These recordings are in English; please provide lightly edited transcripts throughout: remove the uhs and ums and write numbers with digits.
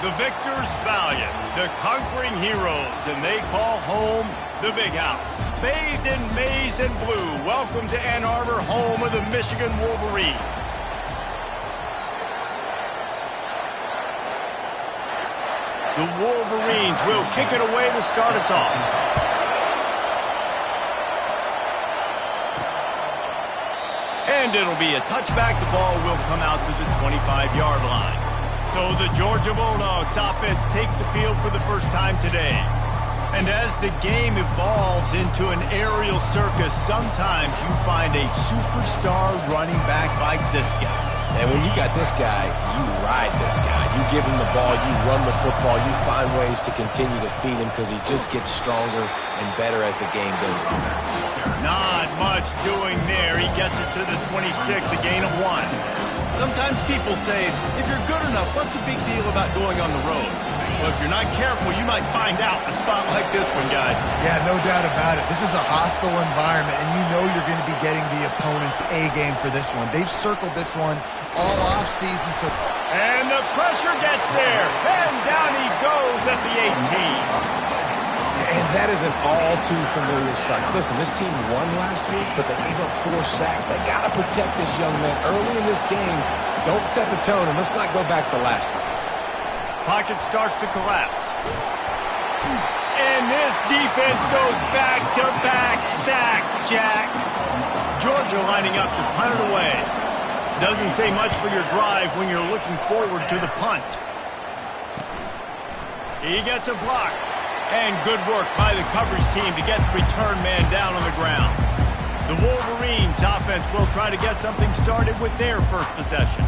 The victors valiant, the conquering heroes, and they call home the Big House. Bathed in maize and blue, welcome to Ann Arbor, home of the Michigan Wolverines. The Wolverines will kick it away to start us off. And it'll be a touchback. The ball will come out to the 25-yard line. So the Georgia Bulldogs offense takes the field for the first time today. And as the game evolves into an aerial circus, sometimes you find a superstar running back like this guy. And when you got this guy, you ride this guy. You give him the ball, you run the football, you find ways to continue to feed him because he just gets stronger and better as the game goes on. Not much doing there. He gets it to the 26, a gain of 1. Sometimes people say, if you're good enough, what's the big deal about going on the road? Well, if you're not careful, you might find out a spot like this one, guys. Yeah, no doubt about it. This is a hostile environment, and you know you're going to be getting the opponent's A-game for this one. They've circled this one all offseason. And the pressure gets there, and down he goes at the 18. And that is an all-too-familiar sight. Listen, this team won last week, but they gave up 4 sacks. They got to protect this young man early in this game. Don't set the tone, and let's not go back to last week. Pocket starts to collapse. And this defense goes back-to-back sack, Jack. Georgia lining up to punt it away. Doesn't say much for your drive when you're looking forward to the punt. He gets a block. And good work by the coverage team to get the return man down on the ground. The Wolverines offense will try to get something started with their first possession.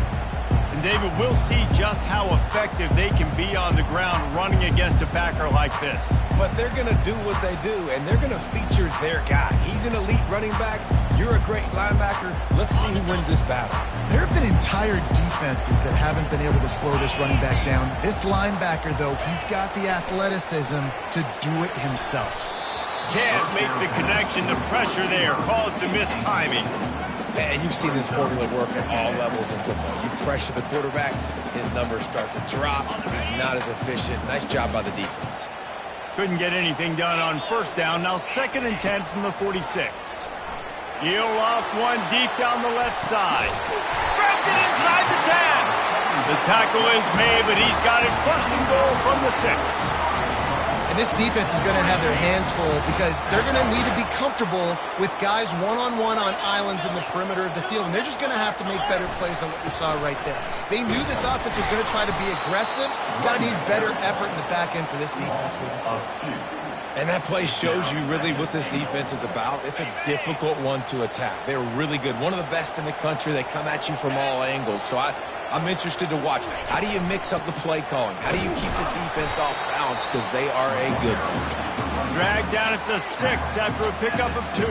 And David, we'll see just how effective they can be on the ground running against a backer like this. But they're going to do what they do, and they're going to feature their guy. He's an elite running back. You're a great linebacker. Let's see who wins this battle. There have been entire defenses that haven't been able to slow this running back down. This linebacker, though, he's got the athleticism to do it himself. Can't make the connection. The pressure there caused the missed timing. And you've seen this formula work at all levels in football. You pressure the quarterback, his numbers start to drop. He's not as efficient. Nice job by the defense. Couldn't get anything done on first down. Now 2nd and 10 from the 46. He'll loft one deep down the left side. Grabs it inside the 10. The tackle is made, but he's got it 1st and goal from the 6. And this defense is going to have their hands full because they're going to need to be comfortable with guys one-on-one on islands in the perimeter of the field. And they're just going to have to make better plays than what we saw right there. They knew this offense was going to try to be aggressive. Got to need better effort in the back end for this defense moving forward. And that play shows you really what this defense is about. It's a difficult one to attack. They're really good. One of the best in the country. They come at you from all angles. So I'm interested to watch. How do you mix up the play calling? How do you keep the defense off balance? Because they are a good one. Dragged down at the 6 after a pickup of 2.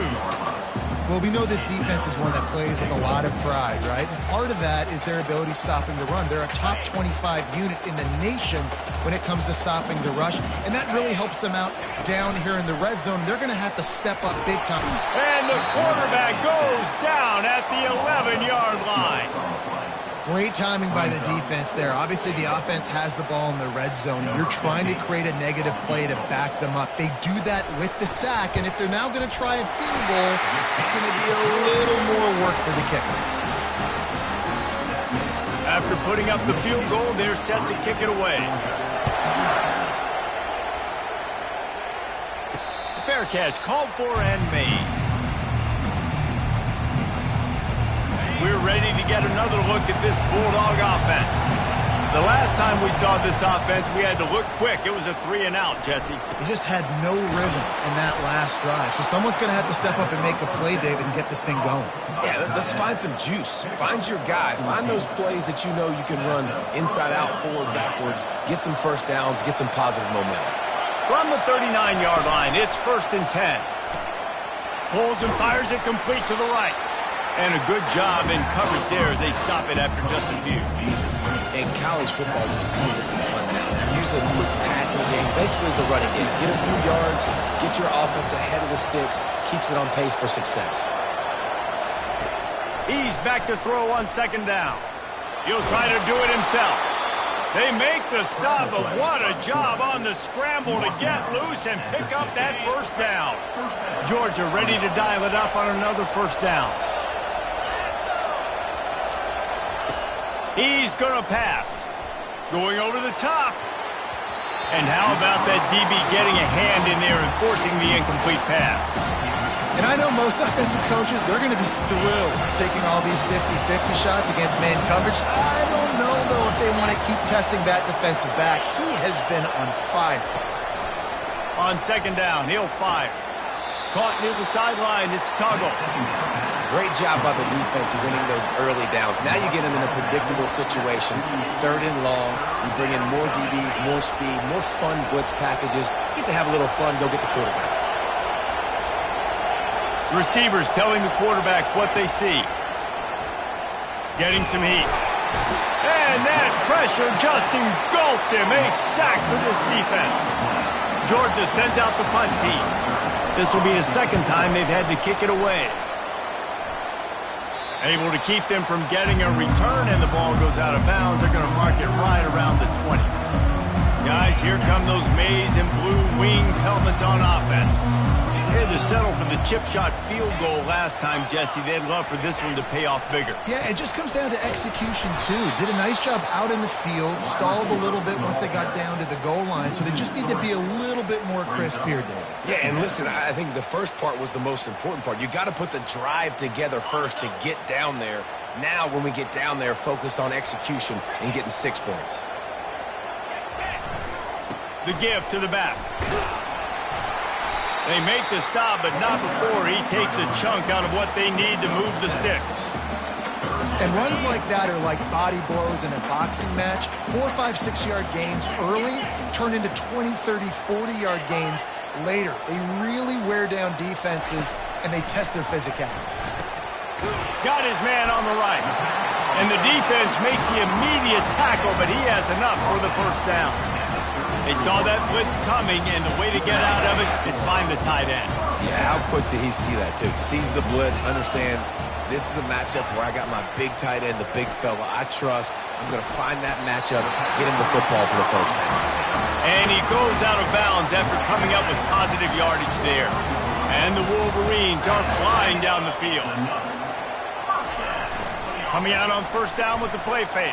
Well, we know this defense is one that plays with a lot of pride, right? And part of that is their ability stopping the run. They're a top 25 unit in the nation when it comes to stopping the rush, and that really helps them out down here in the red zone. They're going to have to step up big time. And the quarterback goes down at the 11-yard line. Great timing by the defense there. Obviously, the offense has the ball in the red zone. You're trying to create a negative play to back them up. They do that with the sack, and if they're now going to try a field goal, it's going to be a little more work for the kicker. After putting up the field goal, they're set to kick it away. Fair catch called for and made. We're ready to get another look at this Bulldog offense. The last time we saw this offense, we had to look quick. It was a 3-and-out, Jesse. They just had no rhythm in that last drive. So someone's going to have to step up and make a play, David, and get this thing going. Yeah, let's find some juice. Find your guy. Find those plays that you know you can run inside out, forward, backwards. Get some first downs. Get some positive momentum. From the 39-yard line, it's 1st and 10. Pulls and fires it complete to the right. And a good job in coverage there as they stop it after just a few. In college football, you see this a ton now. Use a quick passing game, basically as the running game. Get a few yards, get your offense ahead of the sticks, keeps it on pace for success. He's back to throw on 2nd down. He'll try to do it himself. They make the stop, but what a job on the scramble to get loose and pick up that first down. Georgia ready to dial it up on another first down. He's going to pass. Going over the top. And how about that DB getting a hand in there and forcing the incomplete pass? And I know most offensive coaches, they're going to be thrilled taking all these 50-50 shots against man coverage. I don't know, though, if they want to keep testing that defensive back. He has been on fire. On second down, he'll fire. Caught near the sideline, it's Tuggle. Great job by the defense winning those early downs. Now you get them in a predictable situation. Third and long, you bring in more DBs, more speed, more fun blitz packages. You get to have a little fun, go get the quarterback. Receivers telling the quarterback what they see. Getting some heat. And that pressure just engulfed him. A sack for this defense. Georgia sends out the punt team. This will be the second time they've had to kick it away. Able to keep them from getting a return, and the ball goes out of bounds. They're going to mark it right around the 20. Guys, here come those maize and blue wing helmets on offense. They had to settle for the chip shot field goal last time, Jesse. They'd love for this one to pay off bigger. Yeah, it just comes down to execution, too. Did a nice job out in the field, stalled a little bit once they got down to the goal line, so they just need to be a little bit more crisp here, David. Yeah, and listen, I think the first part was the most important part. You got to put the drive together first to get down there. Now, when we get down there, focus on execution and getting 6 points. The give to the back. They make the stop, but not before he takes a chunk out of what they need to move the sticks. And runs like that are like body blows in a boxing match. 4, 5, 6-yard gains early turn into 20, 30, 40-yard gains later. They really wear down defenses, and they test their physicality. Got his man on the right. And the defense makes the immediate tackle, but he has enough for the first down. They saw that blitz coming, and the way to get out of it is find the tight end. Yeah, how quick did he see that, too? Sees the blitz, understands this is a matchup where I got my big tight end, the big fella I trust. I'm going to find that matchup, get him the football for the first down. And he goes out of bounds after coming up with positive yardage there. And the Wolverines are flying down the field. Coming out on first down with the play fake.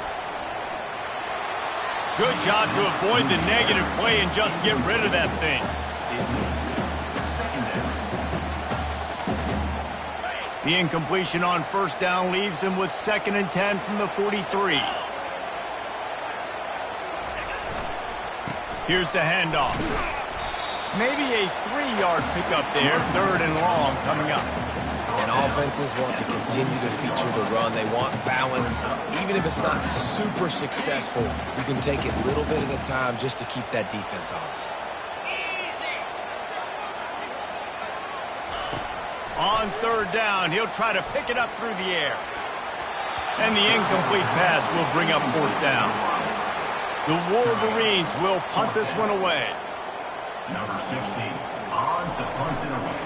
Good job to avoid the negative play and just get rid of that thing. The incompletion on first down leaves him with 2nd and 10 from the 43. Here's the handoff. Maybe a 3-yard pickup there, 3rd and long coming up. And offenses want to continue to feature the run. They want balance. Even if it's not super successful, you can take it a little bit at a time just to keep that defense honest. On 3rd down, he'll try to pick it up through the air. And the incomplete pass will bring up 4th down. The Wolverines will punt this one away. Number 16, on to punt it away.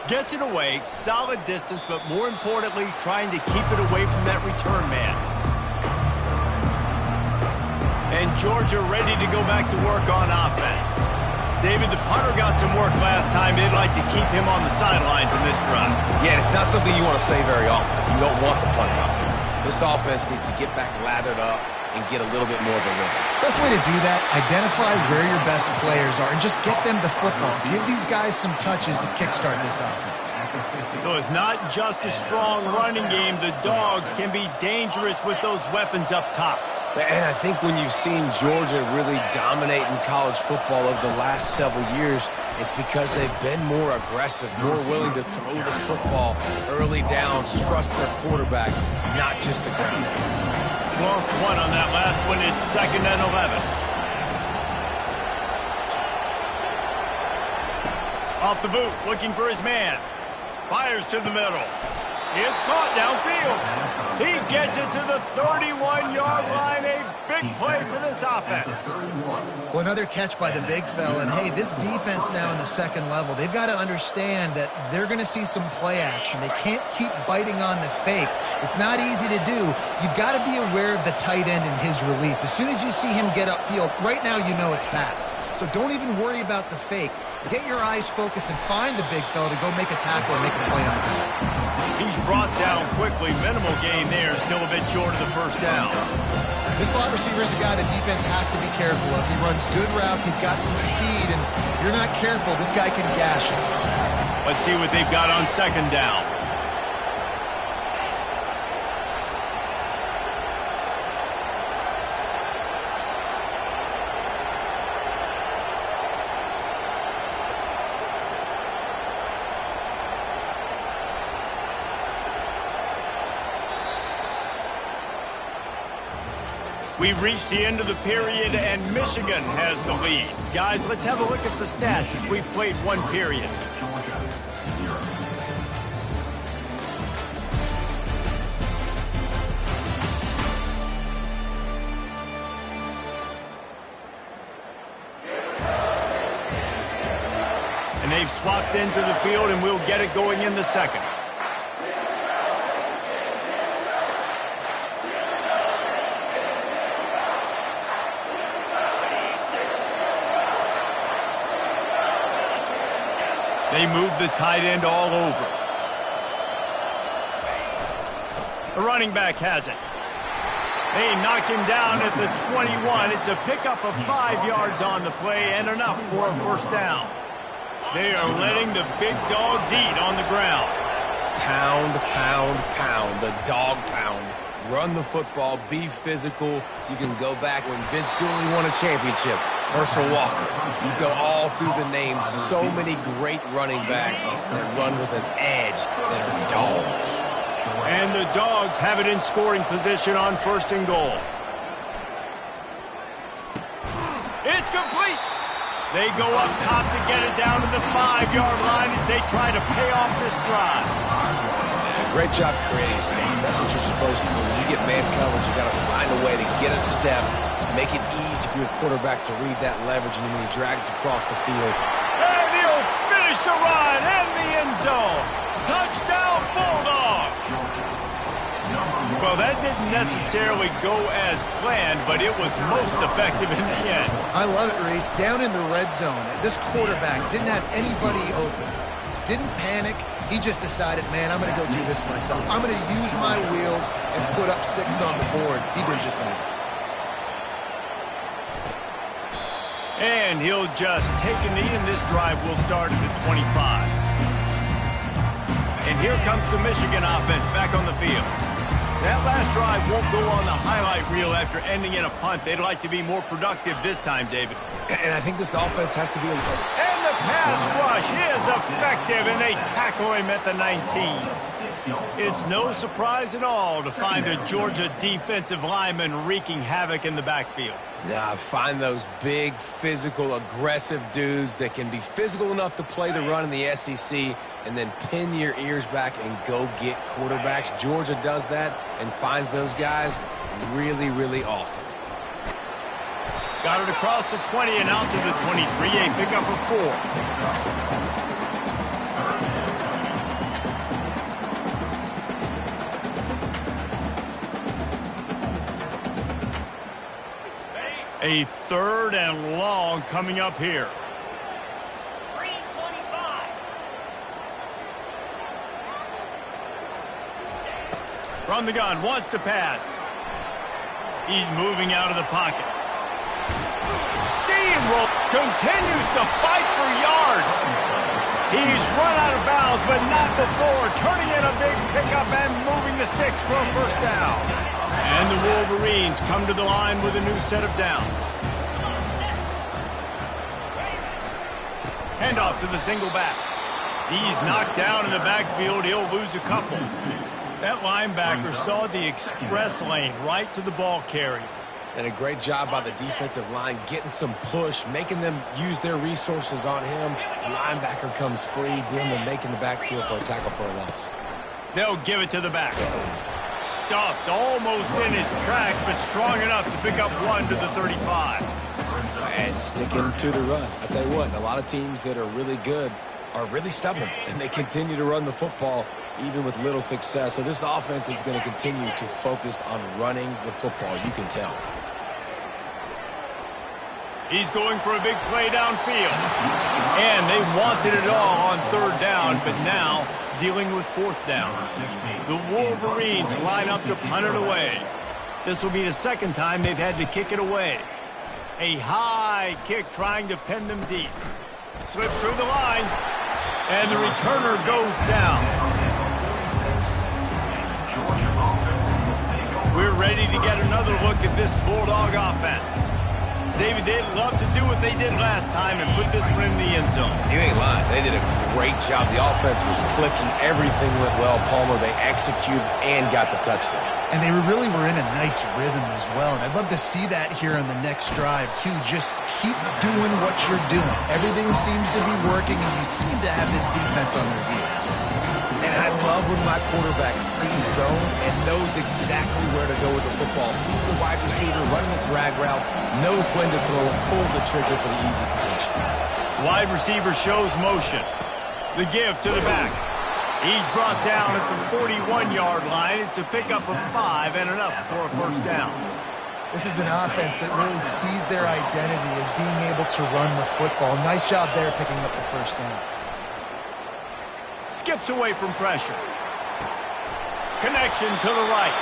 Gets it away, solid distance, but more importantly, trying to keep it away from that return man. And Georgia ready to go back to work on offense. David, the punter got some work last time. They'd like to keep him on the sidelines in this drive. Yeah, it's not something you want to say very often. You don't want the punter out there. This offense needs to get back lathered up and get a little bit more of a rhythm. Best way to do that, identify where your best players are and just get them the football. Give these guys some touches to kickstart this offense. So it's not just a strong running game. The Dogs can be dangerous with those weapons up top. And I think when you've seen Georgia really dominate in college football over the last several years, it's because they've been more aggressive, more willing to throw the football early downs, trust their quarterback, not just the ground game. Lost one on that last one. It's 2nd and 11. Off the boot, looking for his man. Fires to the middle. It's caught downfield. He gets it to the 31-yard line. A big play for this offense. Well, another catch by the big fella. And, hey, this defense now in the 2nd level, they've got to understand that they're going to see some play action. They can't keep biting on the fake. It's not easy to do. You've got to be aware of the tight end and his release. As soon as you see him get upfield, right now you know it's pass. So don't even worry about the fake. Get your eyes focused and find the big fella to go make a tackle and make a play on him. He's brought down quickly. Minimal gain there. Still a bit short of the first down. This slot receiver is a guy the defense has to be careful of. He runs good routes. He's got some speed, and if you're not careful, this guy can gash it. Let's see what they've got on second down. We've reached the end of the period, and Michigan has the lead. Guys, let's have a look at the stats as we've played one period. Georgia, 0. And they've swapped into the field, and we'll get it going in the second. They move the tight end all over. The running back has it. They knock him down at the 21. It's a pickup of 5 yards on the play and enough for a first down. They are letting the big dogs eat on the ground. Pound, pound, pound. The dog pound. Run the football. Be physical. You can go back when Vince Dooley won a championship. Herschel Walker. You go all through the names. So many great running backs that run with an edge that are dogs. And the Dogs have it in scoring position on first and goal. It's complete. They go up top to get it down to the 5-yard line as they try to pay off this drive. Great job creating space. That's what you're supposed to do. When you get man coverage, you got to find a way to get a step, make it easy for your quarterback to read that leverage, and when he drags across the field. And he'll finish the run and the end zone. Touchdown, Bulldogs. Well, that didn't necessarily go as planned, but it was most effective in the end. I love it, Reese. Down in the red zone, this quarterback didn't have anybody open. Didn't panic. He just decided, man, I'm going to go do this myself. I'm going to use my wheels and put up 6 on the board. He did just that. And he'll just take a knee, and this drive will start at the 25. And here comes the Michigan offense back on the field. That last drive won't go on the highlight reel after ending in a punt. They'd like to be more productive this time, David. And I think this offense has to be a little... And the pass rush is effective, and they tackle him at the 19. It's no surprise at all to find a Georgia defensive lineman wreaking havoc in the backfield. Nah, find those big, physical, aggressive dudes that can be physical enough to play the run in the SEC and then pin your ears back and go get quarterbacks. Georgia does that and finds those guys really, really often. Got it across the 20 and out to the 23. A pickup of 4. A 3rd and long coming up here. 325. From the gun, wants to pass. He's moving out of the pocket. Steamroll continues to fight for yards. He's run out of bounds, but not before. Turning in a big pickup and moving the sticks for a first down. And the Wolverines come to the line with a new set of downs. Handoff to the single back. He's knocked down in the backfield. He'll lose a couple. That linebacker saw the express lane right to the ball carrier. And a great job by the defensive line getting some push, making them use their resources on him. Linebacker comes free, Brimley making the backfield for a tackle for a loss. They'll give it to the back. Stuffed almost in his tracks, but strong enough to pick up 1 to the 35. And sticking to the run. I'll tell you what, a lot of teams that are really good are really stubborn, and they continue to run the football even with little success. So this offense is going to continue to focus on running the football. You can tell. He's going for a big play downfield. And they wanted it all on third down, but now dealing with fourth down. The Wolverines line up to punt it away. This will be the second time they've had to kick it away. A high kick trying to pin them deep. Slips through the line, and the returner goes down. We're ready to get another look at this Bulldog offense. David, they'd love to do what they did last time and put this one in the end zone. You ain't lying. They did a great job. The offense was clicking. Everything went well, Palmer. They executed and got the touchdown. And they really were in a nice rhythm as well. And I'd love to see that here on the next drive, too. Just keep doing what you're doing. Everything seems to be working, and you seem to have this defense on their heels. And I love when my quarterback sees zone and knows exactly where to go with the football. Sees the wide receiver running the drag route, knows when to throw, pulls the trigger for the easy completion. Wide receiver shows motion. The give to the back. He's brought down at the 41-yard line. It's a pickup of 5 and enough for a first down. This is an offense that really sees their identity as being able to run the football. Nice job there picking up the first down. Skips away from pressure. Connection to the right.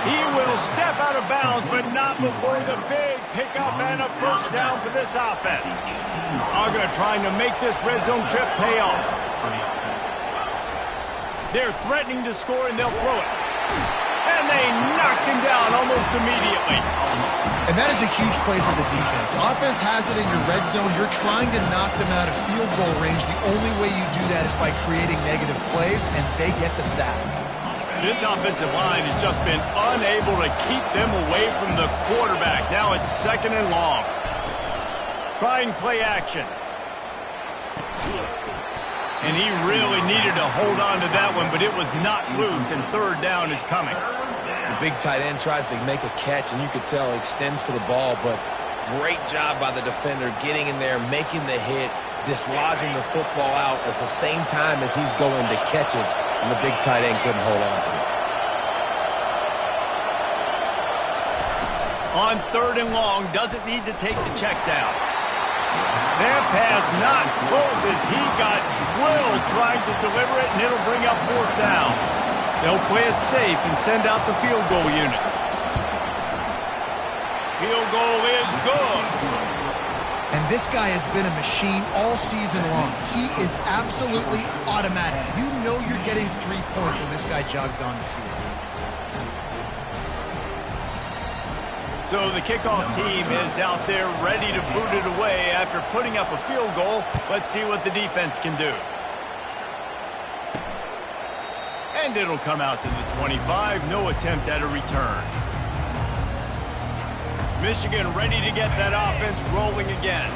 He will step out of bounds, but not before the big pickup and a first down for this offense. UGA trying to make this red zone trip pay off. They're threatening to score, and they'll throw it. And they knocked him down almost immediately. And that is a huge play for the defense. Offense has it in your red zone. You're trying to knock them out of field goal range. The only way you do that is by creating negative plays, and they get the sack. This offensive line has just been unable to keep them away from the quarterback. Now it's second and long. Trying play action. And he really needed to hold on to that one, but it was not loose, and third down is coming. The big tight end tries to make a catch, and you could tell he extends for the ball, but great job by the defender getting in there, making the hit, dislodging the football out at the same time as he's going to catch it, and the big tight end couldn't hold on to it. On third and long, doesn't need to take the check down. That pass not close as he got drilled trying to deliver it, and it'll bring up fourth down. They'll play it safe and send out the field goal unit. Field goal is good. And this guy has been a machine all season long. He is absolutely automatic. You know you're getting 3 points when this guy jogs on the field. So the kickoff team is out there ready to boot it away after putting up a field goal. Let's see what the defense can do. And it'll come out to the 25. No attempt at a return. Michigan ready to get that offense rolling again.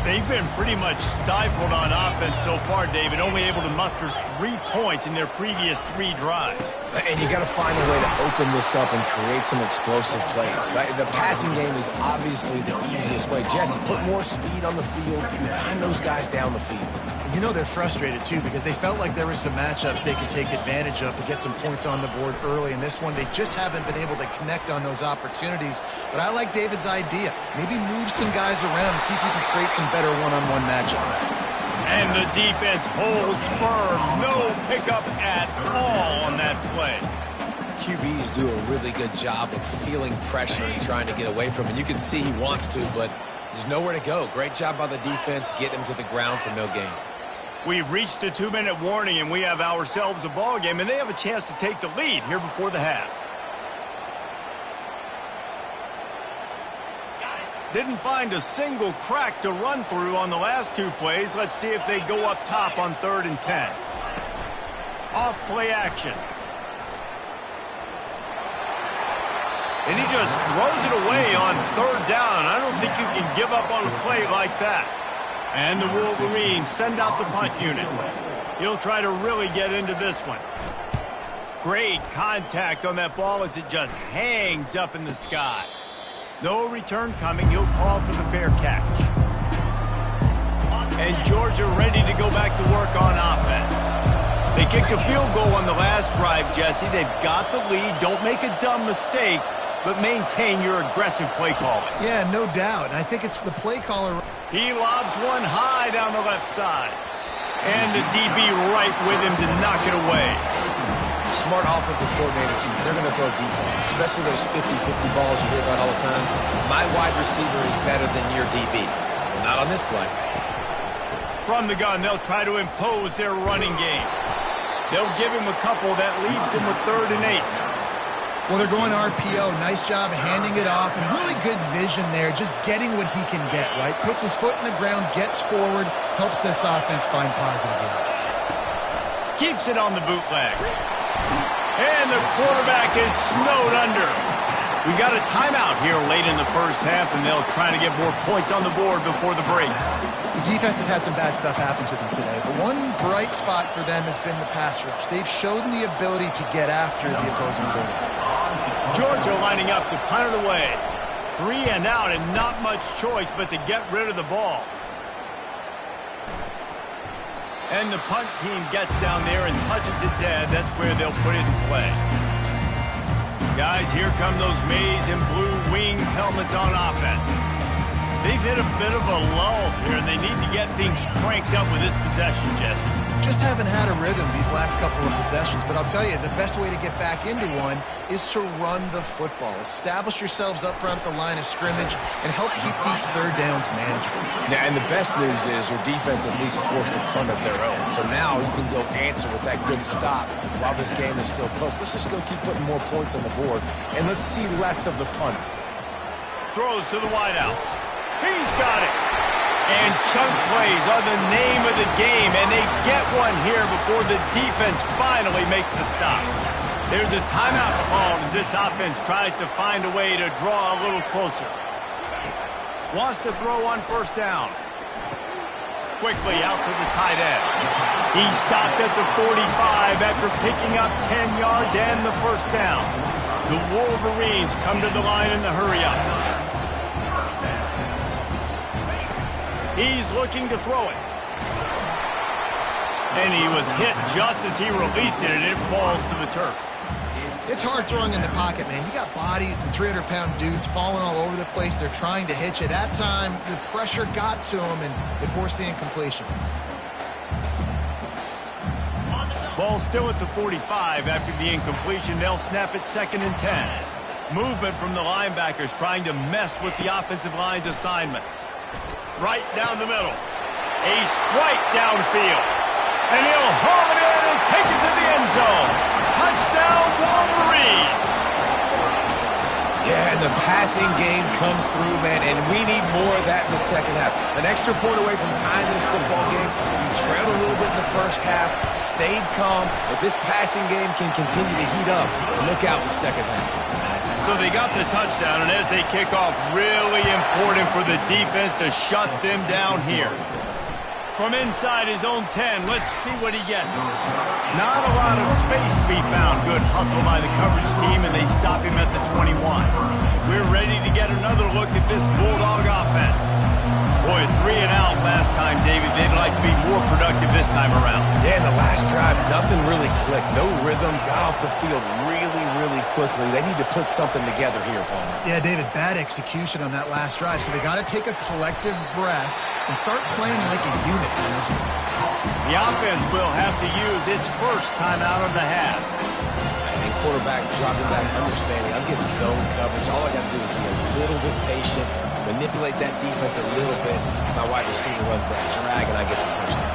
They've been pretty much stifled on offense so far, David, only able to muster 3 points in their previous 3 drives. And you got to find a way to open this up and create some explosive plays. The passing game is obviously the easiest way. Jesse, put more speed on the field, find those guys down the field. You know they're frustrated, too, because they felt like there were some matchups they could take advantage of to get some points on the board early. In this one, they just haven't been able to connect on those opportunities. But I like David's idea. Maybe move some guys around and see if you can create some better one-on-one matchups. And the defense holds firm. No pickup at all on that play. QBs do a really good job of feeling pressure and trying to get away from it. You can see he wants to, but there's nowhere to go. Great job by the defense, getting him to the ground for no gain. We've reached the 2-minute warning, and we have ourselves a ball game, and they have a chance to take the lead here before the half. Didn't find a single crack to run through on the last 2 plays. Let's see if they go up top on 3rd and 10. Off play action. And he just throws it away on 3rd down. I don't think you can give up on a play like that. And the Wolverines send out the punt unit. He'll try to really get into this one. Great contact on that ball as it just hangs up in the sky. No return coming. He'll call for the fair catch. And Georgia ready to go back to work on offense. They kicked a field goal on the last drive, Jesse. They've got the lead. Don't make a dumb mistake, but maintain your aggressive play calling. Yeah, no doubt. And I think it's the play caller. He lobs one high down the left side. And the DB right with him to knock it away. Smart offensive coordinators, they're going to throw deep balls, especially those 50-50 balls you hear about all the time. My wide receiver is better than your DB. Well, not on this play. From the gun, they'll try to impose their running game. They'll give him a couple that leaves him with 3rd and 8. Well, they're going RPO. Nice job handing it off, and really good vision there, just getting what he can get, right? Puts his foot in the ground, gets forward, helps this offense find positive yards. Keeps it on the bootleg. And the quarterback is snowed under. We got a timeout here late in the first half, and they'll try to get more points on the board before the break. The defense has had some bad stuff happen to them today, but one bright spot for them has been the pass rush. They've shown the ability to get after the opposing quarterback. Georgia lining up to punt it away. 3 and out, and not much choice but to get rid of the ball. And the punt team gets down there and touches it dead. That's where they'll put it in play. Guys, here come those maize and blue wing helmets on offense. They've hit a bit of a lull here, and they need to get things cranked up with this possession, Jesse. Just haven't had a rhythm these last couple of possessions, but I'll tell you, the best way to get back into one is to run the football. Establish yourselves up front at the line of scrimmage and help keep these 3rd downs manageable. Yeah, and the best news is your defense at least forced a punt of their own. So now you can go answer with that good stop while this game is still close. Let's just go keep putting more points on the board, and let's see less of the punter. Throws to the wideout. He's got it. And chunk plays are the name of the game, and they get one here before the defense finally makes the stop. There's a timeout called as this offense tries to find a way to draw a little closer. Wants to throw on 1st down. Quickly out to the tight end. He stopped at the 45 after picking up 10 yards and the 1st down. The Wolverines come to the line in the hurry-up. He's looking to throw it. And he was hit just as he released it, and it falls to the turf. It's hard throwing in the pocket, man. You got bodies and 300-pound dudes falling all over the place. They're trying to hit you. That time, the pressure got to him, and it forced the incompletion. Ball still at the 45 after the incompletion. They'll snap it 2nd and 10. Movement from the linebackers trying to mess with the offensive line's assignments. Right down the middle. A strike downfield. And he'll haul it in and take it to the end zone. Touchdown, Wolverines. Yeah, and the passing game comes through, man, and we need more of that in the second half. An extra point away from tying this football game. You trailed a little bit in the first half, stayed calm. If this passing game can continue to heat up, look out in the second half. So they got the touchdown, and as they kick off, really important for the defense to shut them down here. From inside his own 10, let's see what he gets. Not a lot of space to be found. Good hustle by the coverage team, and they stop him at the 21. We're ready to get another look at this Bulldog offense. Boy, 3 and out last time, David. They'd like to be more productive this time around. Yeah, in the last drive, nothing really clicked. No rhythm, got off the field really quickly. They need to put something together here, Palmer. Yeah, David, bad execution on that last drive, so they got to take a collective breath and start playing like a unit in this one. The offense will have to use its first timeout of the half. And quarterback dropping back, understanding. I'm getting zone coverage. All I got to do is be a little bit patient, manipulate that defense a little bit. My wide receiver runs that drag, and I get the 1st down.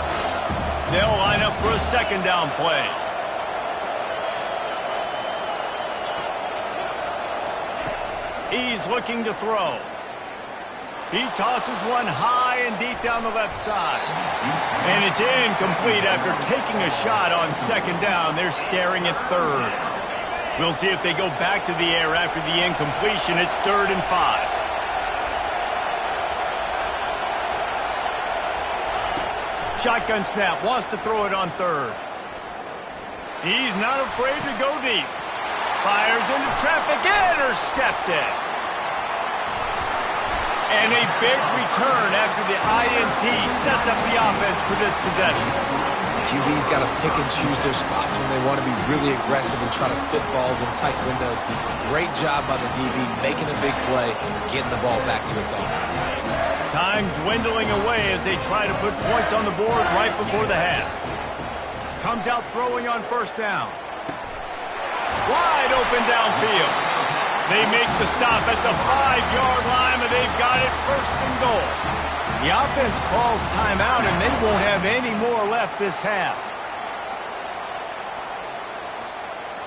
They'll line up for a 2nd down play. He's looking to throw. He tosses one high and deep down the left side. And it's incomplete after taking a shot on 2nd down. They're staring at 3rd. We'll see if they go back to the air after the incompletion. It's 3rd and 5. Shotgun snap, wants to throw it on 3rd. He's not afraid to go deep. Fires into traffic, intercepted. And a big return after the INT sets up the offense for this possession. QB's got to pick and choose their spots when they want to be really aggressive and try to fit balls in tight windows. Great job by the DB making a big play, getting the ball back to its offense. Time dwindling away as they try to put points on the board right before the half. Comes out throwing on first down. Wide open downfield. They make the stop at the 5-yard line, and they've got it first and goal. The offense calls timeout, and they won't have any more left this half.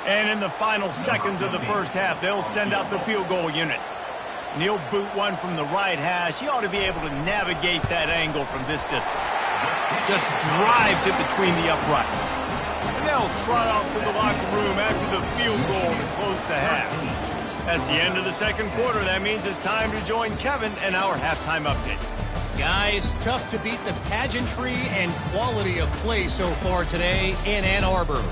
And in the final seconds of the first half, they'll send out the field goal unit. And he'll boot one from the right hash. He ought to be able to navigate that angle from this distance. Just drives it between the uprights. And they'll trot off to the locker room after the field goal to close the half. That's the end of the second quarter. That means it's time to join Kevin and our halftime update. Guys, tough to beat the pageantry and quality of play so far today in Ann Arbor.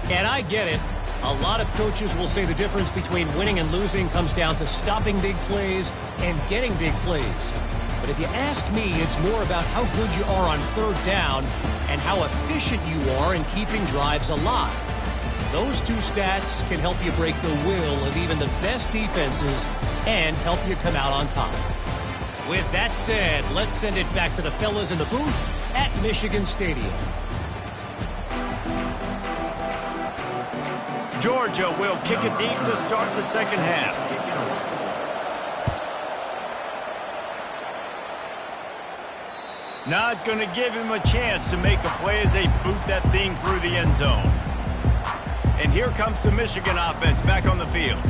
And I get it. A lot of coaches will say the difference between winning and losing comes down to stopping big plays and getting big plays. But if you ask me, it's more about how good you are on third down and how efficient you are in keeping drives alive. Those two stats can help you break the will of even the best defenses and help you come out on top. With that said, let's send it back to the fellas in the booth at Michigan Stadium. Georgia will kick it deep to start the second half. Not going to give him a chance to make a play as they boot that thing through the end zone. And here comes the Michigan offense back on the field.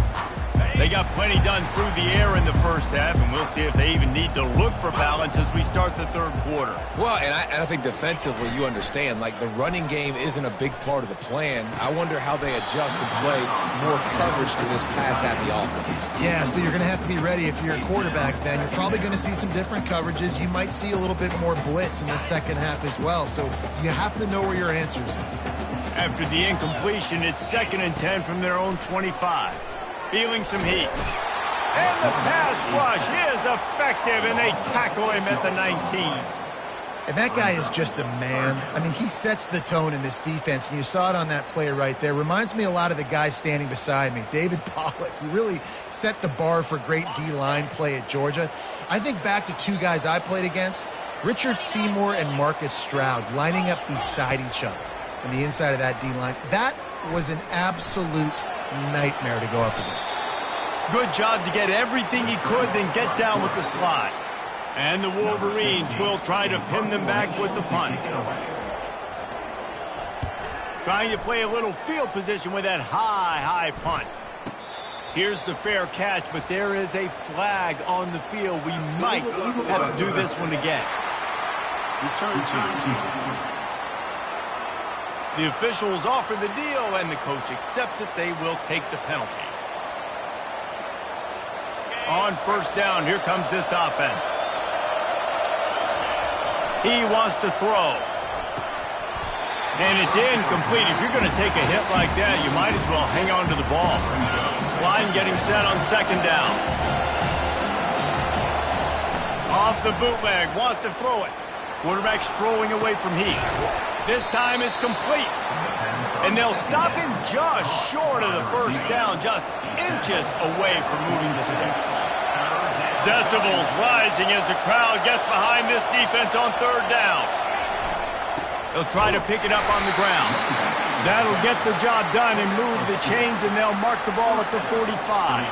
They got plenty done through the air in the first half, and we'll see if they even need to look for balance as we start the third quarter. Well, and I think defensively, you understand, like the running game isn't a big part of the plan. I wonder how they adjust and play more coverage to this pass-happy offense. Yeah, so you're going to have to be ready if you're a quarterback then. You're probably going to see some different coverages. You might see a little bit more blitz in the second half as well, so you have to know where your answers are. After the incompletion, it's 2nd and 10 from their own 25. Feeling some heat. And the pass rush is effective, and they tackle him at the 19. And that guy is just a man. I mean, he sets the tone in this defense, and you saw it on that play right there. Reminds me a lot of the guy standing beside me, David Pollock, who really set the bar for great D-line play at Georgia. I think back to two guys I played against, Richard Seymour and Marcus Stroud, lining up beside each other on the inside of that D-line. That was an absolute nightmare to go up against. Good job to get everything he could, then get down with the slide. And the Wolverines will try to pin them back with the punt. Trying to play a little field position with that high punt. Here's the fair catch, but there is a flag on the field. We might have to do this one again. The officials offer the deal, and the coach accepts it. They will take the penalty. On first down, here comes this offense. He wants to throw. And it's incomplete. If you're going to take a hit like that, you might as well hang on to the ball. Line getting set on second down. Off the bootleg, wants to throw it. Quarterback strolling away from heat. This time it's complete. And they'll stop him just short of the first down, just inches away from moving the sticks. Decibels rising as the crowd gets behind this defense on third down. They'll try to pick it up on the ground. That'll get the job done and move the chains, and they'll mark the ball at the 45.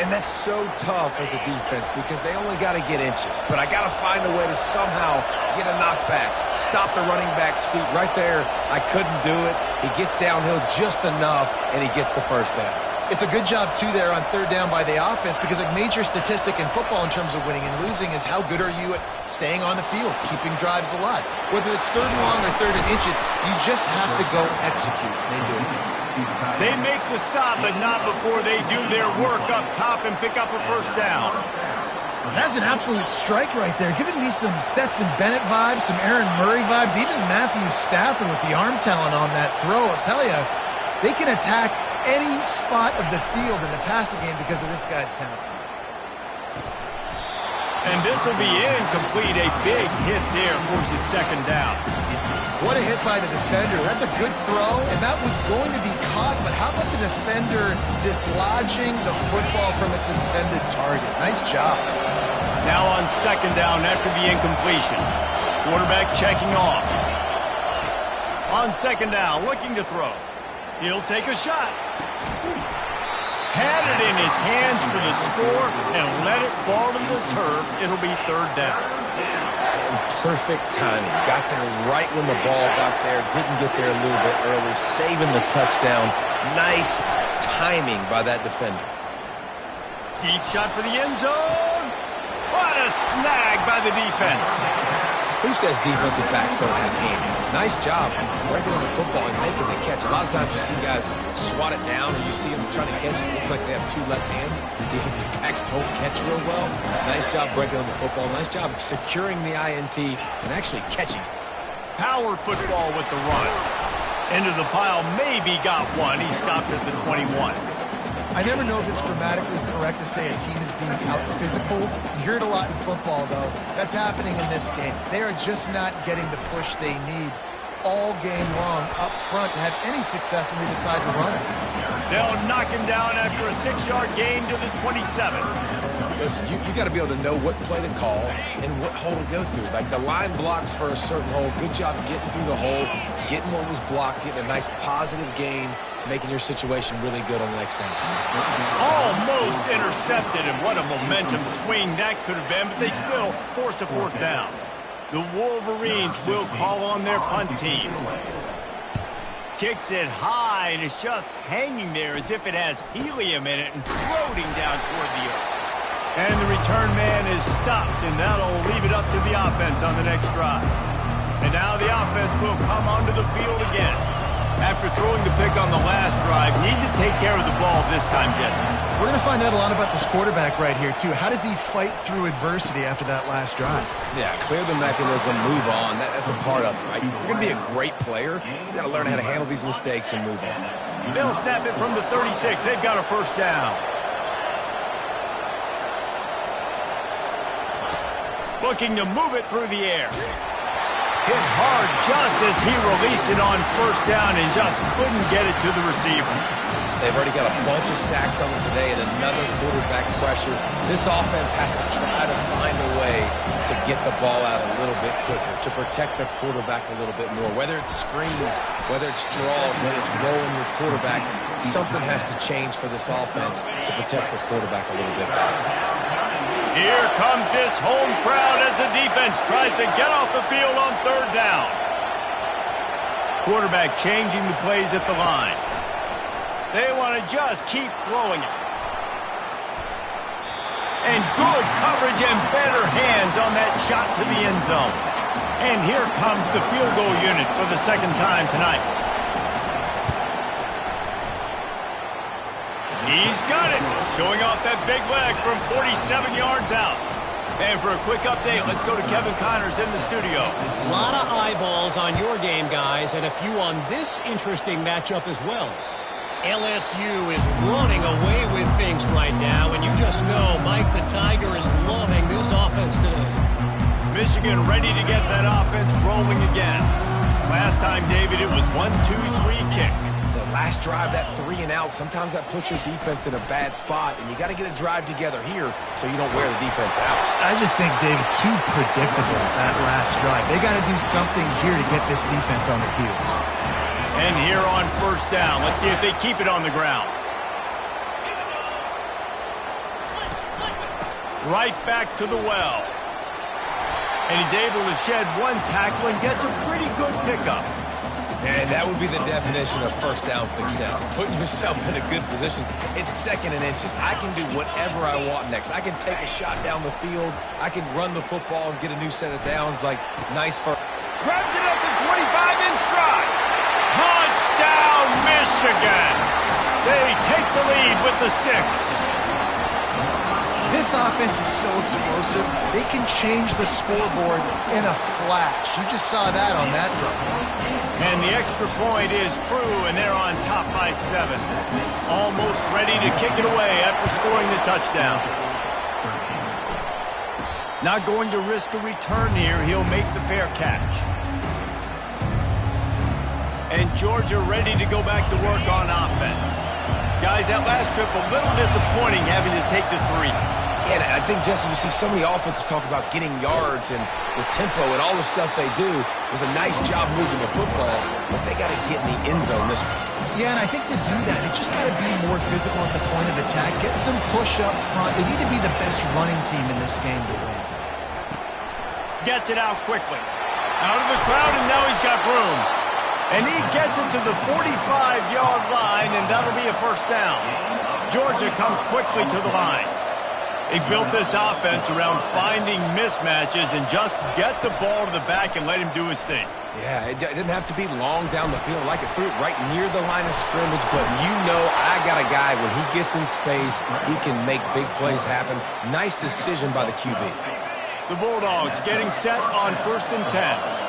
And that's so tough as a defense because they only got to get inches. But I got to find a way to somehow get a knockback, stop the running back's feet right there. I couldn't do it. He gets downhill just enough, and he gets the first down. It's a good job, too, there on third down by the offense because a major statistic in football in terms of winning and losing is how good are you at staying on the field, keeping drives alive. Whether it's third and long or third and inches, you just have to go execute. They do it. They make the stop, but not before they do their work up top and pick up a first down. That's an absolute strike right there, giving me some Stetson Bennett vibes, some Aaron Murray vibes, even Matthew Stafford with the arm talent on that throw. I'll tell you, they can attack any spot of the field in the passing game because of this guy's talent. And this will be incomplete. A big hit there forces second down. What a hit by the defender. That's a good throw, and that was going to be caught, but how about the defender dislodging the football from its intended target? Nice job. Now on second down after the incompletion. Quarterback checking off. On second down, looking to throw. He'll take a shot. Had it in his hands for the score and let it fall to the turf. It'll be third down. And perfect timing. Got there right when the ball got there. Didn't get there a little bit early. Saving the touchdown. Nice timing by that defender. Deep shot for the end zone. What a snag by the defense. Who says defensive backs don't have hands? Nice job breaking on the football and making the catch. A lot of times you see guys swat it down or you see them trying to catch it. It looks like they have two left hands. Defensive backs don't catch real well. Nice job breaking on the football. Nice job securing the INT and actually catching it. Power football with the run. Into the pile, maybe got one. He stopped at the 21. I never know if it's grammatically correct to say a team is being out-physical. You hear it a lot in football, though. That's happening in this game. They are just not getting the push they need all game long up front to have any success when they decide to run it. They'll knock him down after a 6-yard gain to the 27. Listen, you got to be able to know what play to call and what hole to go through. Like the line blocks for a certain hole. Good job getting through the hole, getting what was blocked, getting a nice positive gain, making your situation really good on the next down. Almost intercepted, and what a momentum swing that could have been, but they still force a fourth down. The Wolverines will call on their punt team. Kicks it high, and it's just hanging there as if it has helium in it and floating down toward the earth. And the return man is stopped, and that'll leave it up to the offense on the next drive. And now the offense will come onto the field again. After throwing the pick on the last drive, need to take care of the ball this time, Jesse. We're going to find out a lot about this quarterback right here, too. How does he fight through adversity after that last drive? Yeah, clear the mechanism, move on. That's a part of it, right? If you're going to be a great player, you got to learn how to handle these mistakes and move on. They'll snap it from the 36. They've got a first down. Looking to move it through the air. Hit hard just as he released it on first down and just couldn't get it to the receiver. They've already got a bunch of sacks on them today and another quarterback pressure. This offense has to try to find a way to get the ball out a little bit quicker, to protect their quarterback a little bit more. Whether it's screens, whether it's draws, whether it's rolling your quarterback, something has to change for this offense to protect their quarterback a little bit better. Here comes this home crowd as the defense tries to get off the field on third down. Quarterback changing the plays at the line. They want to just keep throwing it. And good coverage and better hands on that shot to the end zone. And here comes the field goal unit for the second time tonight. He's got it, showing off that big leg from 47 yards out. And for a quick update, let's go to Kevin Connors in the studio. A lot of eyeballs on your game, guys, and a few on this interesting matchup as well. LSU is running away with things right now, and you just know Mike the Tiger is loving this offense today. Michigan ready to get that offense rolling again. Last time, David, it was 1-2-3 kick. Last drive, that 3 and out, sometimes that puts your defense in a bad spot, and you got to get a drive together here so you don't wear the defense out. I just think, David, too predictable, that last drive. They got to do something here to get this defense on their heels. And here on first down, let's see if they keep it on the ground. Right back to the well. And he's able to shed one tackle and gets a pretty good pickup. And that would be the definition of first down success. Putting yourself in a good position. It's second and inches. I can do whatever I want next. I can take a shot down the field. I can run the football and get a new set of downs. Like, nice for... Grabs it up to 25 in stride. Touchdown, Michigan. They take the lead with the 6. This offense is so explosive, they can change the scoreboard in a flash. You just saw that on that drive. And the extra point is true, and they're on top by 7. Almost ready to kick it away after scoring the touchdown. Not going to risk a return here. He'll make the fair catch. And Georgia ready to go back to work on offense. Guys, that last trip a little disappointing having to take the 3. Yeah, I think, Jesse, you see so many offenses talk about getting yards and the tempo and all the stuff they do. It was a nice job moving the football, but they got to get in the end zone this time. Yeah, and I think to do that, they just got to be more physical at the point of attack. Get some push up front. They need to be the best running team in this game to win. Gets it out quickly. Out of the crowd, and now he's got room. And he gets it to the 45-yard line, and that'll be a first down. Georgia comes quickly to the line. He built this offense around finding mismatches and just get the ball to the back and let him do his thing. Yeah, it didn't have to be long down the field. Like it threw it right near the line of scrimmage, but you know I got a guy, when he gets in space, he can make big plays happen. Nice decision by the QB. The Bulldogs getting set on 1st and 10.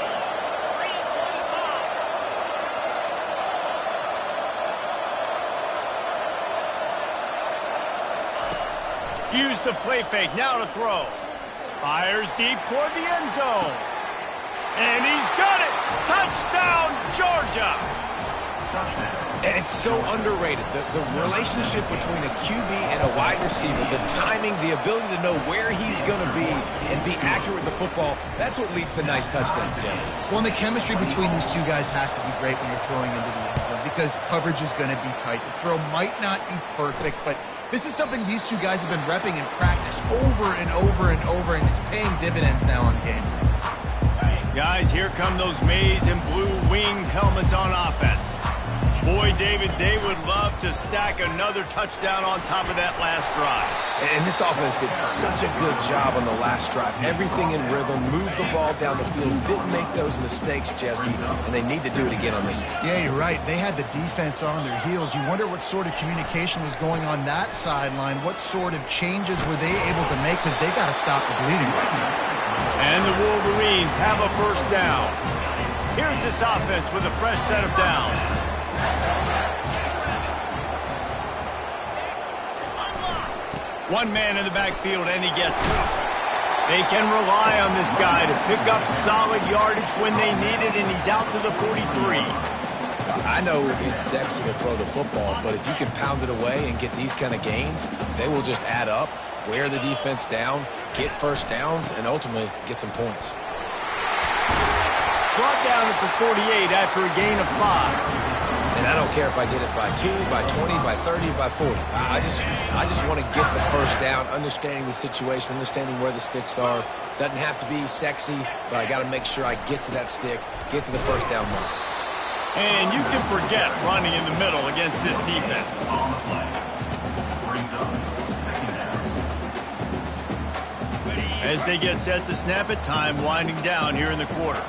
Use the play fake, now to throw. Fires deep toward the end zone. And he's got it! Touchdown, Georgia! And it's so underrated. The relationship between a QB and a wide receiver, the timing, the ability to know where he's going to be and be accurate with the football, that's what leads to nice touchdowns, Jesse. Well, and the chemistry between these two guys has to be great when you're throwing into the end zone because coverage is going to be tight. The throw might not be perfect, but this is something these two guys have been repping in practice over and over and over, and it's paying dividends now on game. Guys, here come those maize and blue winged helmets on offense. Boy, David, they would love to stack another touchdown on top of that last drive. And this offense did such a good job on the last drive. Everything in rhythm, moved the ball down the field, didn't make those mistakes, Jesse, and they need to do it again on this one. Yeah, you're right. They had the defense on their heels. You wonder what sort of communication was going on that sideline. What sort of changes were they able to make because they got to stop the bleeding right now. And the Wolverines have a first down. Here's this offense with a fresh set of downs. One man in the backfield, and he gets it. They can rely on this guy to pick up solid yardage when they need it, and he's out to the 43. I know it's sexy to throw the football, but if you can pound it away and get these kind of gains, they will just add up, wear the defense down, get first downs, and ultimately get some points. Brought down at the 48 after a gain of 5. And I don't care if I get it by 2, by 20, by 30, by 40. I just want to get the first down, understanding the situation, understanding where the sticks are. Doesn't have to be sexy, but I got to make sure I get to that stick, get to the first down mark. And you can forget running in the middle against this defense. As they get set to snap it, time winding down here in the quarter.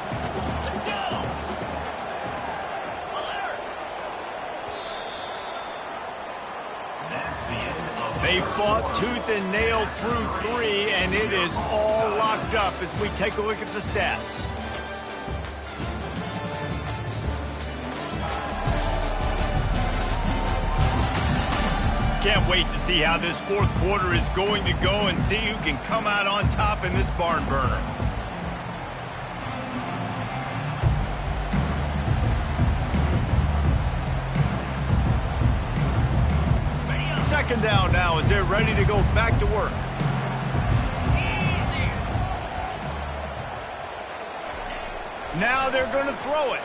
They fought tooth and nail through 3, and it is all locked up as we take a look at the stats. Can't wait to see how this fourth quarter is going to go and see who can come out on top in this barn burner. Second down now as they're ready to go back to work. Now they're going to throw it.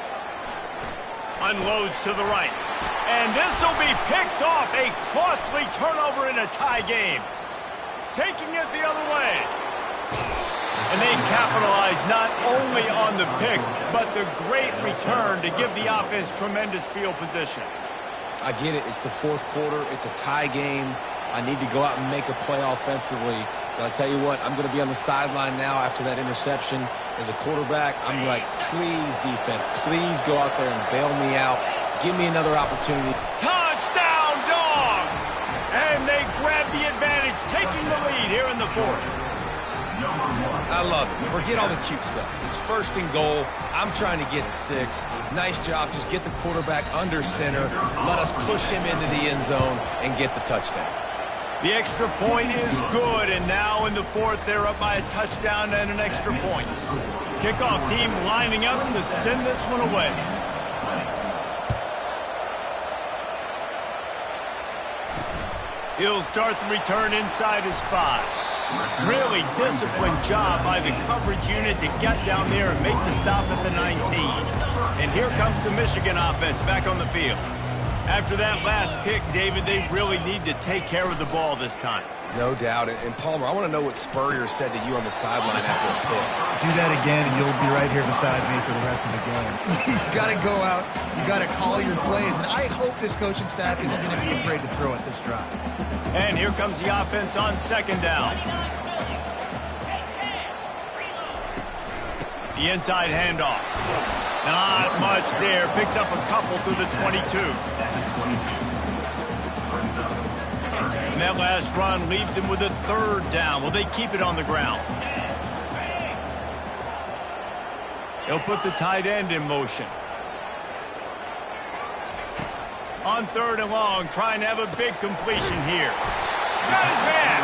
Unloads to the right. And this will be picked off. A costly turnover in a tie game. Taking it the other way. And they capitalize not only on the pick, but the great return to give the offense tremendous field position. I get it. It's the fourth quarter. It's a tie game. I need to go out and make a play offensively. But I tell you what, I'm going to be on the sideline now after that interception. As a quarterback, I'm like, please, defense, please go out there and bail me out. Give me another opportunity. Touchdown, Dogs! And they grab the advantage, taking the lead here in the fourth. I love it. Forget all the cute stuff. It's first and goal. I'm trying to get 6. Nice job. Just get the quarterback under center. Let us push him into the end zone and get the touchdown. The extra point is good, and now in the fourth, they're up by a touchdown and an extra point. Kickoff team lining up to send this one away. He'll start the return inside his 5. Really disciplined job by the coverage unit to get down there and make the stop at the 19. And here comes the Michigan offense back on the field. After that last pick, David, they really need to take care of the ball this time. No doubt. And Palmer, I want to know what Spurrier said to you on the sideline after a pick. Do that again, and you'll be right here beside me for the rest of the game. You got to go out. You got to call your plays. And I hope this coaching staff isn't going to be afraid to throw at this drive. And here comes the offense on second down. The inside handoff. Not much there. Picks up a couple to the 22. And that last run leaves him with a third down. Will they keep it on the ground? He'll put the tight end in motion. On third and long, trying to have a big completion here. Got his man.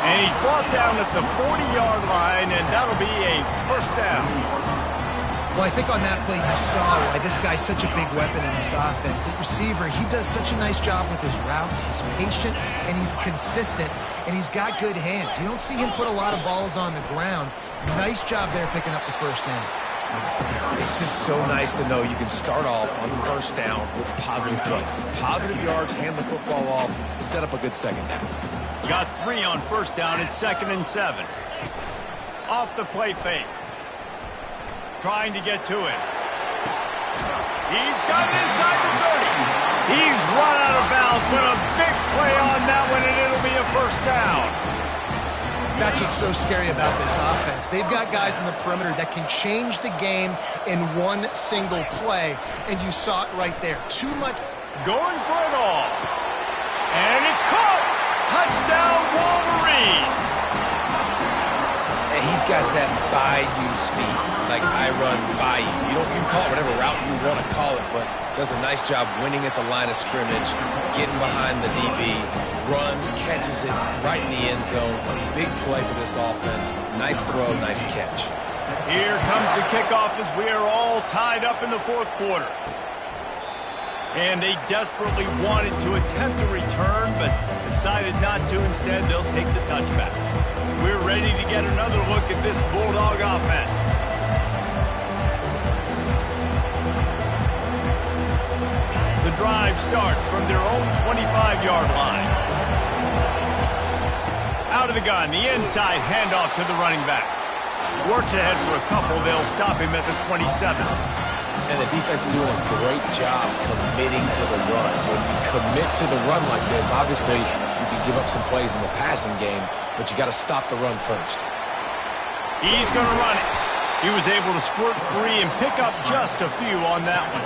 And he's brought down at the 40-yard line, and that'll be a first down. Well, I think on that play you saw why this guy's such a big weapon in this offense. At receiver, he does such a nice job with his routes. He's patient, and he's consistent, and he's got good hands. You don't see him put a lot of balls on the ground. Nice job there picking up the first down. It's just so nice to know you can start off on the first down with positive plays. Positive yards, hand the football off, set up a good second down. Got 3 on first down. It's 2nd and 7. Off the play fake. Trying to get to it. He's got it inside the 30. He's run out of bounds, but a big play on that one, and it'll be a first down. That's what's so scary about this offense. They've got guys in the perimeter that can change the game in one single play, and you saw it right there. Too much. Going for it all. And it's caught. Touchdown, Wolverines. And he's got that by-you speed, like I run by you. You can call it whatever route you want to call it, but does a nice job winning at the line of scrimmage, getting behind the DB, runs, catches it right in the end zone. A big play for this offense. Nice throw, nice catch. Here comes the kickoff as we are all tied up in the fourth quarter. And they desperately wanted to attempt a return, but decided not to. Instead, they'll take the touchback. We're ready to get another look at this Bulldog offense. The drive starts from their own 25-yard line. Out of the gun, the inside handoff to the running back. Works ahead for a couple. They'll stop him at the 27. And the defense is doing a great job committing to the run. When you commit to the run like this, obviously you can give up some plays in the passing game, but you got to stop the run first. He's going to run it. He was able to squirt free and pick up just a few on that one.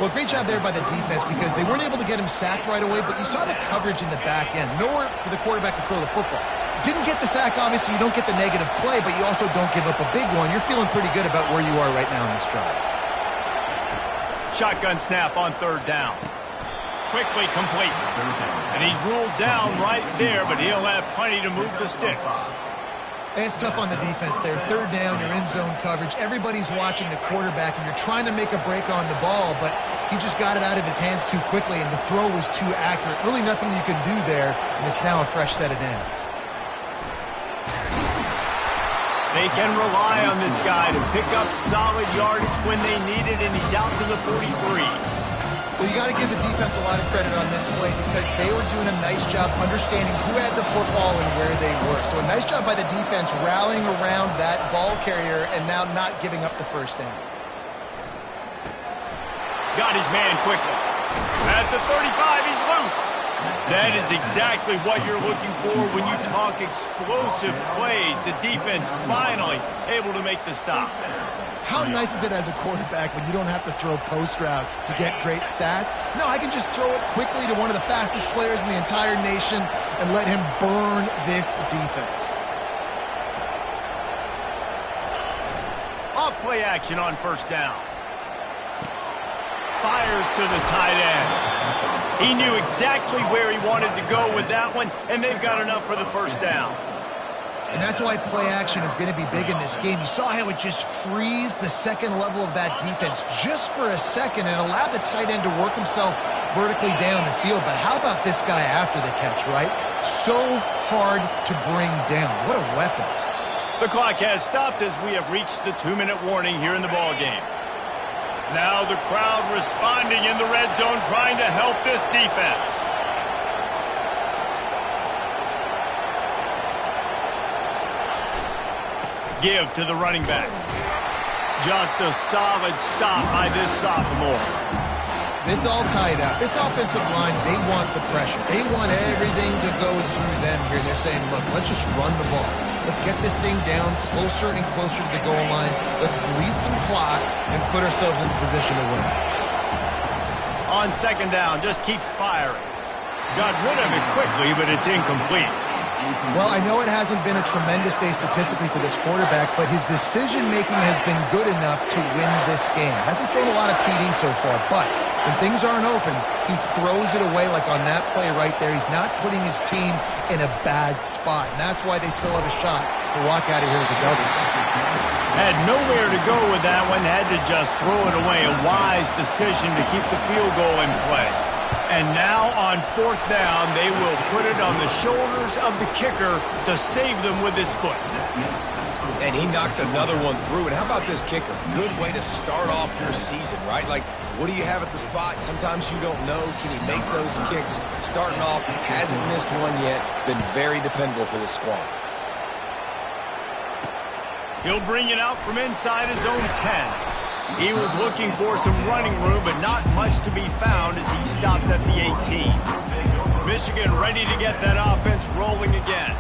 Well, great job there by the defense because they weren't able to get him sacked right away, but you saw the coverage in the back end. Nowhere for the quarterback to throw the football. Didn't get the sack, obviously. You don't get the negative play, but you also don't give up a big one. You're feeling pretty good about where you are right now in this drive. Shotgun snap on third down. Quickly complete. And he's ruled down right there, but he'll have plenty to move the sticks. And it's tough on the defense there. Third down, you're in zone coverage. Everybody's watching the quarterback, and you're trying to make a break on the ball, but he just got it out of his hands too quickly, and the throw was too accurate. Really nothing you can do there, and it's now a fresh set of downs. They can rely on this guy to pick up solid yardage when they need it, and he's out to the 43. Well, you got to give the defense a lot of credit on this play because they were doing a nice job understanding who had the football and where they were. So a nice job by the defense rallying around that ball carrier and now not giving up the first down. Got his man quickly. At the 35, he's loose. That is exactly what you're looking for when you talk explosive plays. The defense finally able to make the stop. How nice is it as a quarterback when you don't have to throw post routes to get great stats? No, I can just throw it quickly to one of the fastest players in the entire nation and let him burn this defense. Off play action on first down. Fires to the tight end. He knew exactly where he wanted to go with that one, and they've got enough for the first down. And that's why play action is going to be big in this game. You saw how it just frees the second level of that defense just for a second and allowed the tight end to work himself vertically down the field, but how about this guy after the catch, right? So hard to bring down. What a weapon. The clock has stopped as we have reached the 2-minute warning here in the ballgame. Now the crowd responding in the red zone, trying to help this defense. Give to the running back. Just a solid stop by this sophomore. It's all tied up. This offensive line, they want the pressure. They want everything to go through them here. They're saying, look, let's just run the ball. Let's get this thing down closer and closer to the goal line. Let's bleed some clock and put ourselves in a position to win. On second down, just keeps firing. Got rid of it quickly, but it's incomplete. Well, I know it hasn't been a tremendous day statistically for this quarterback, but his decision-making has been good enough to win this game. Hasn't thrown a lot of TDs so far, but when things aren't open, he throws it away like on that play right there. He's not putting his team in a bad spot, and that's why they still have a shot to walk out of here with a W. Had nowhere to go with that one, had to just throw it away. A wise decision to keep the field goal in play. And now on fourth down, they will put it on the shoulders of the kicker to save them with his foot. And he knocks another one through. And how about this kicker? Good way to start off your season, right? Like, what do you have at the spot? Sometimes you don't know. Can he make those kicks? Starting off, hasn't missed one yet. Been very dependable for this squad. He'll bring it out from inside his own 10. He was looking for some running room, but not much to be found as he stopped at the 18. Michigan ready to get that offense rolling again.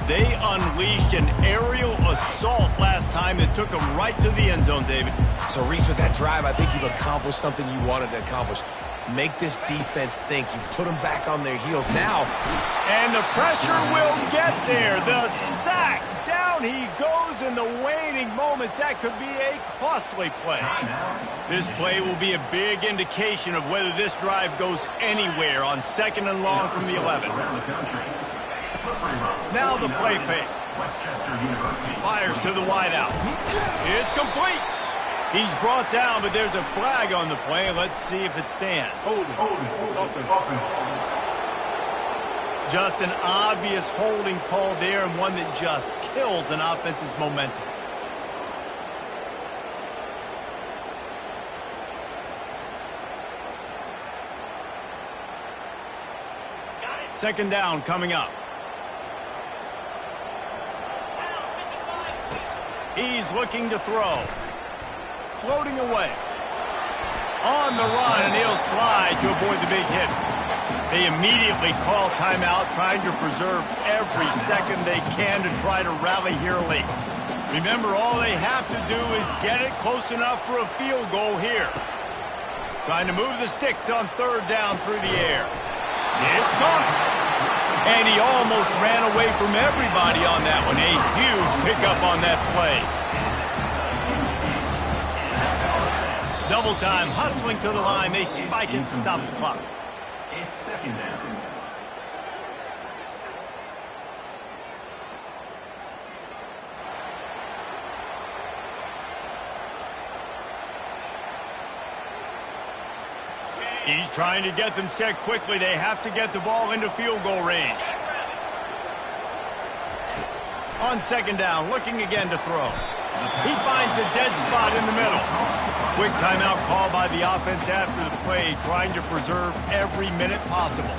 They unleashed an aerial assault last time that took them right to the end zone, David. So, Reese, with that drive, I think you've accomplished something you wanted to accomplish. Make this defense think. You put them back on their heels now. And the pressure will get there. The sack. Down he goes in the waning moments. That could be a costly play. This play will be a big indication of whether this drive goes anywhere on second and long from the 11. Now the play fake. Fires to the wideout. It's complete. He's brought down, but there's a flag on the play. Let's see if it stands. Just an obvious holding call there, and one that just kills an offense's momentum. Second down coming up. He's looking to throw. Floating away. On the run, and he'll slide to avoid the big hit. They immediately call timeout, trying to preserve every second they can to try to rally here late. Remember, all they have to do is get it close enough for a field goal here. Trying to move the sticks on third down through the air. It's gone. And he almost ran away from everybody on that one. A huge pickup on that play. Double time, hustling to the line. They spike it to stop the clock. It's second down. He's trying to get them set quickly. They have to get the ball into field goal range. On second down, looking again to throw. He finds a dead spot in the middle. Quick timeout call by the offense after the play, trying to preserve every minute possible.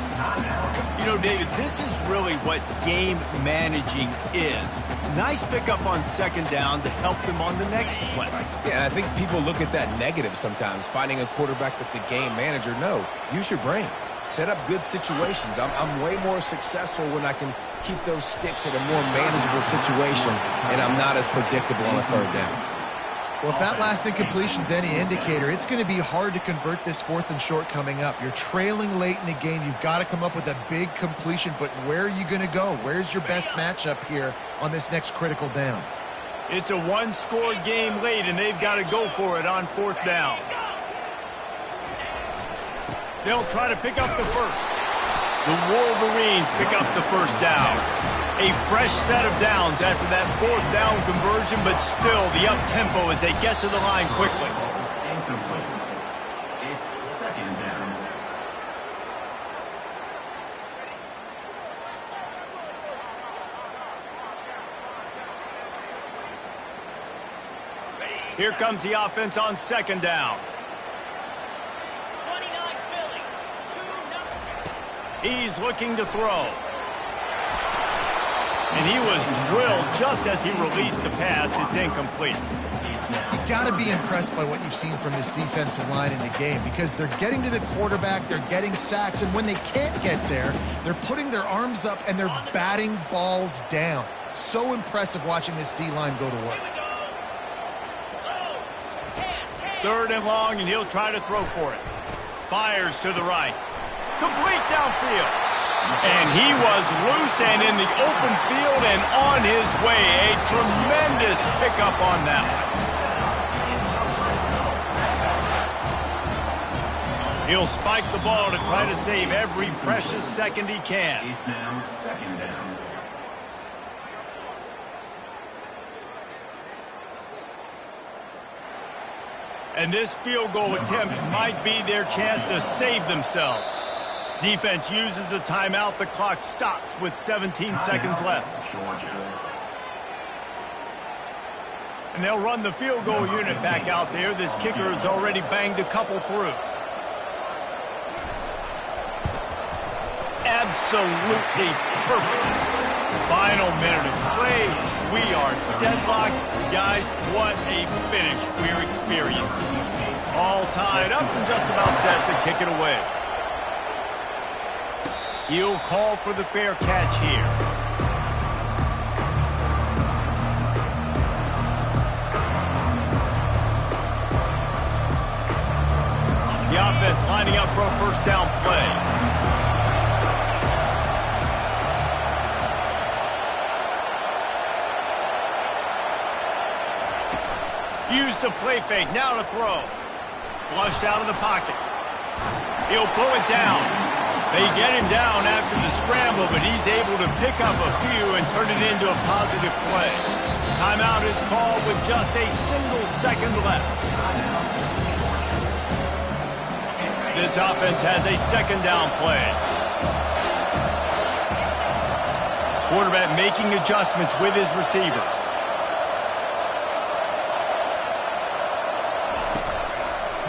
You know, David, this is really what game managing is. Nice pickup on second down to help them on the next play. Yeah, and I think people look at that negative sometimes, finding a quarterback that's a game manager. No, use your brain. Set up good situations. I'm way more successful when I can keep those sticks at a more manageable situation, and I'm not as predictable on a third down. Well, if that last incompletion's any indicator, it's going to be hard to convert this fourth and short coming up. You're trailing late in the game. You've got to come up with a big completion, but where are you going to go? Where's your best matchup here on this next critical down? It's a one-score game late, and they've got to go for it on fourth down. They'll try to pick up the first. The Wolverines pick up the first down. A fresh set of downs after that fourth down conversion, but still the up-tempo as they get to the line quickly. Incomplete. It's second down. Here comes the offense on second down. 29 Philly. He's looking to throw. And he was drilled just as he released the pass. It's incomplete. You've got to be impressed by what you've seen from this defensive line in the game because they're getting to the quarterback, they're getting sacks, and when they can't get there, they're putting their arms up and they're batting balls down. So impressive watching this D-line go to work. Third and long, and he'll try to throw for it. Fires to the right. Complete downfield. And he was loose and in the open field and on his way. A tremendous pickup on that one. He'll spike the ball to try to save every precious second he can. It's now second down. And this field goal attempt might be their chance to save themselves. Defense uses a timeout. The clock stops with 17 seconds left. And they'll run the field goal unit back out there. This kicker has already banged a couple through. Absolutely perfect. Final minute of play. We are deadlocked. Guys, what a finish we're experiencing. All tied up and just about set to kick it away. He'll call for the fair catch here. The offense lining up for a first down play. Use the play fake, now to throw. Flushed out of the pocket. He'll pull it down. They get him down after the scramble, but he's able to pick up a few and turn it into a positive play. Timeout is called with just a single second left. This offense has a second down play. Quarterback making adjustments with his receivers.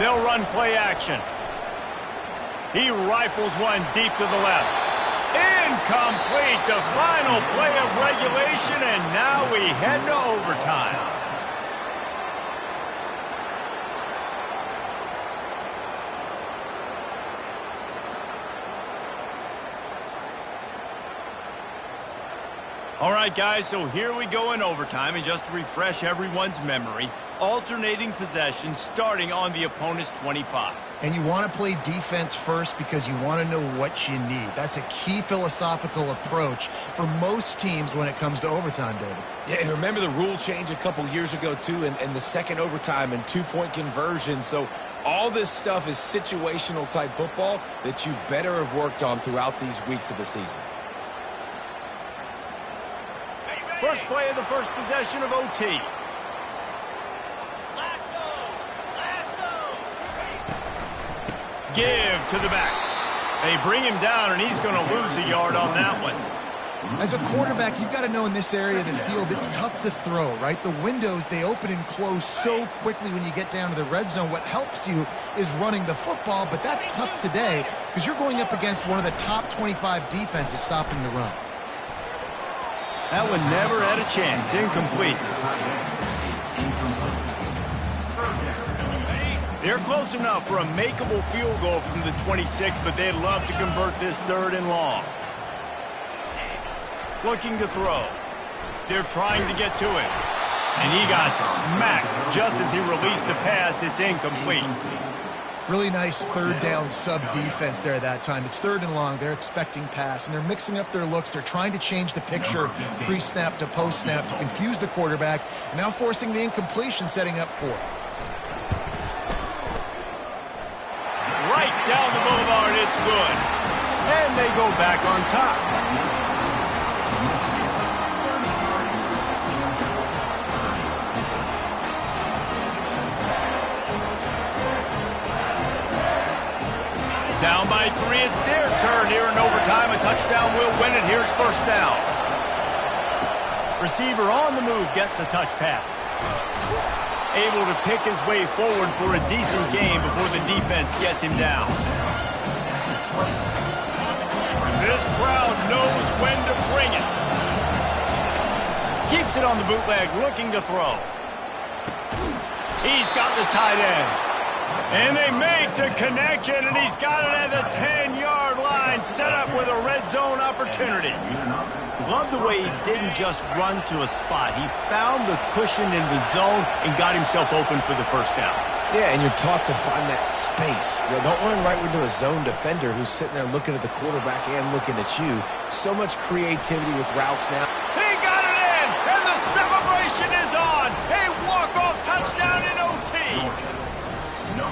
They'll run play action. He rifles one deep to the left. Incomplete. The final play of regulation, and now we head to overtime. All right, guys, so here we go in overtime, and just to refresh everyone's memory, alternating possession starting on the opponent's 25. And you want to play defense first because you want to know what you need. That's a key philosophical approach for most teams when it comes to overtime, David. Yeah, and remember the rule change a couple years ago, too, and the second overtime and two-point conversion. So all this stuff is situational-type football that you better have worked on throughout these weeks of the season. First play of the first possession of OT. Give to the back. They bring him down, and he's going to lose a yard on that one. As a quarterback, you've got to know in this area of the field, it's tough to throw, right? The windows, they open and close so quickly when you get down to the red zone. What helps you is running the football, but that's tough today because you're going up against one of the top 25 defenses stopping the run. That one never had a chance. Incomplete. They're close enough for a makeable field goal from the 26, but they'd love to convert this third and long. Looking to throw. They're trying to get to him. And he got smacked just as he released the pass. It's incomplete. Really nice third down sub-defense there that time. It's third and long. They're expecting pass, and they're mixing up their looks. They're trying to change the picture pre-snap to post-snap to confuse the quarterback, and now forcing the incompletion, setting up fourth. Right down the boulevard, it's good. And they go back on top. Down by 3, it's their turn here in overtime. A touchdown will win it. Here's first down. Receiver on the move gets the touch pass. able to pick his way forward for a decent game before the defense gets him down. This crowd knows when to bring it. Keeps it on the bootleg, looking to throw. He's got the tight end. And they make the connection, and he's got it at the 10-yard line, set up with a red zone opportunity. Love the way he didn't just run to a spot. He found the cushion in the zone and got himself open for the first down. Yeah, and you're taught to find that space. Don't run right into a zone defender who's sitting there looking at the quarterback and looking at you. So much creativity with routes now. He got it in, and the celebration is on. A walk-off touchdown in OT.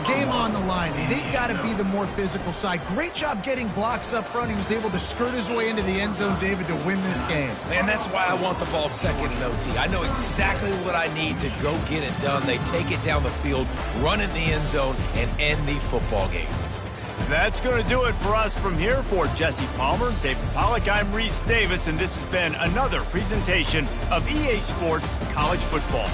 Game on the line. They've got to be the more physical side. Great job getting blocks up front. He was able to skirt his way into the end zone, David, to win this game. And that's why I want the ball second in OT. I know exactly what I need to go get it done. They take it down the field, run in the end zone, and end the football game. That's going to do it for us from here. For Jesse Palmer, David Pollack, I'm Reese Davis, and this has been another presentation of EA Sports College Football.